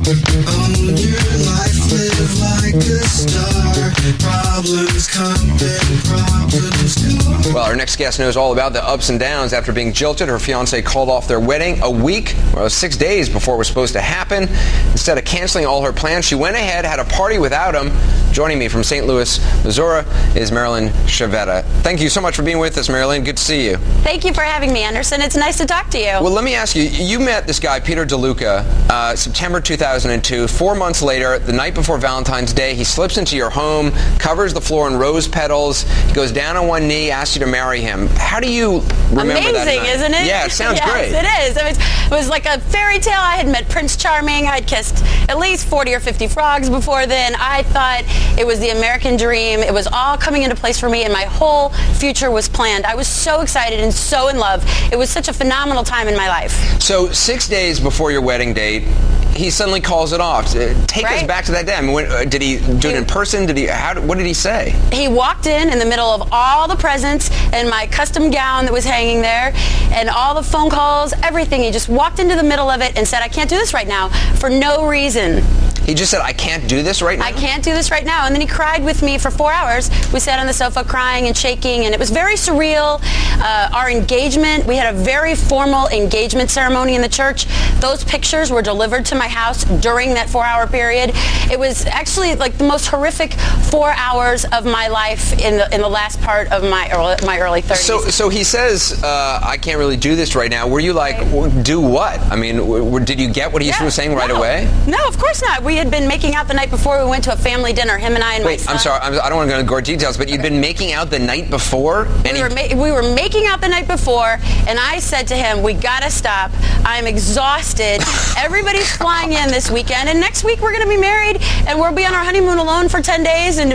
Own your life, live like a star. Problems come, then problems go. Well, our next guest knows all about the ups and downs after being jilted. Her fiancé called off their wedding a week, or 6 days before it was supposed to happen. Instead of canceling all her plans, she went ahead, had a party without him. Joining me from St. Louis, Missouri, is Marilyn Shavetta. Thank you so much for being with us, Marilyn. Good to see you. Thank you for having me, Anderson. It's nice to talk to you. Well, let me ask you, you met this guy, Peter DeLuca, September 2002. 4 months later, the night before Valentine's Day, he slips into your home, covers the floor in rose petals, he goes down on one knee, asks you to marry him. How do you remember that night? Amazing, isn't it? Yeah, it sounds great. Yes, it is. It was like a fairy tale. I had met Prince Charming. I'd kissed at least 40 or 50 frogs before then. I thought it was the American dream. It was all coming into place for me, and my whole future was planned. I was so excited and so in love. It was such a phenomenal time in my life. So 6 days before your wedding date, he suddenly calls it off. Take us back to that day. I mean, did he do it in person? What did he say? He walked in the middle of all the presents and my custom gown that was hanging there and all the phone calls, everything. He just walked into the middle of it and said, I can't do this right now, for no reason. He just said, I can't do this right now? I can't do this right now. And then he cried with me for 4 hours. We sat on the sofa crying and shaking, and it was very surreal. Our engagement, we had a very formal engagement ceremony in the church. Those pictures were delivered to my house during that 4-hour period. It was actually like the most horrific 4 hours of my life in the last part of my early 30s. So he says, I can't really do this right now. Were you like, do what? I mean, did you get what he was saying right away? No, of course not. We had been making out the night before. We went to a family dinner, him and I and my son. I'm sorry. I don't want to go into gore details, but you'd been making out the night before? We were making out the night before, and I said to him, we got to stop. I'm exhausted. Everybody's flying in this weekend, and next week we're going to be married, and we'll be on our honeymoon alone for 10 days, and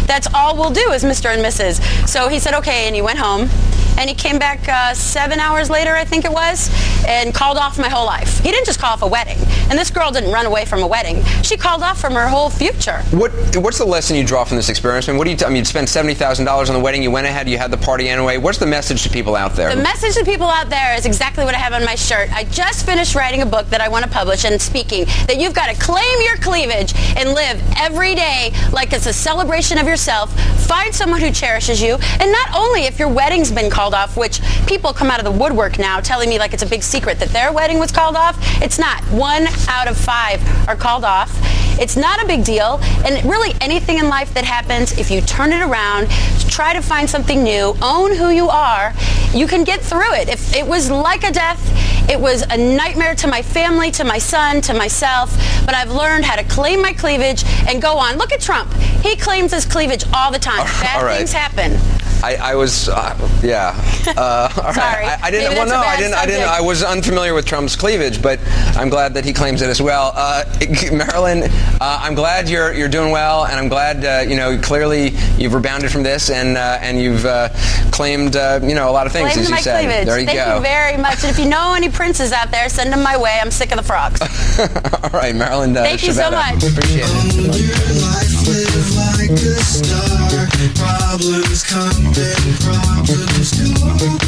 that's all we'll do as Mr. and Mrs. So he said, okay, and he went home. And he came back 7 hours later, I think it was, and called off my whole life. He didn't just call off a wedding. And this girl didn't run away from a wedding. She called off from her whole future. What's the lesson you draw from this experience? I mean, you spent $70,000 on the wedding. You went ahead. You had the party anyway. What's the message to people out there? The message to people out there is exactly what I have on my shirt. I just finished writing a book that I want to publish and speaking that you've got to claim your cleavage and live every day like it's a celebration of yourself. Find someone who cherishes you. And not only if your wedding's been called off, which people come out of the woodwork now telling me like it's a big secret that their wedding was called off. It's not. 1 out of 5 are called off. It's not a big deal. And really anything in life that happens, if you turn it around, try to find something new, own who you are, you can get through it. If it was like a death, it was a nightmare to my family, to my son, to myself, but I've learned how to claim my cleavage and go on. Look at Trump. He claims his cleavage all the time. Bad things happen. I was, yeah. All right. Sorry. I didn't. Well, no, I didn't. I was unfamiliar with Trump's cleavage, but I'm glad that he claims it as well. Marilyn, I'm glad you're doing well, and I'm glad clearly you've rebounded from this, and you've claimed a lot of things, Claimed as you my said. Cleavage. There you Thank go. Thank you very much. And if you know any princes out there, send them my way. I'm sick of the frogs. All right, Marilyn. Thank you so much. Appreciate it. Own your life, live like a star. Problems come, then problems go.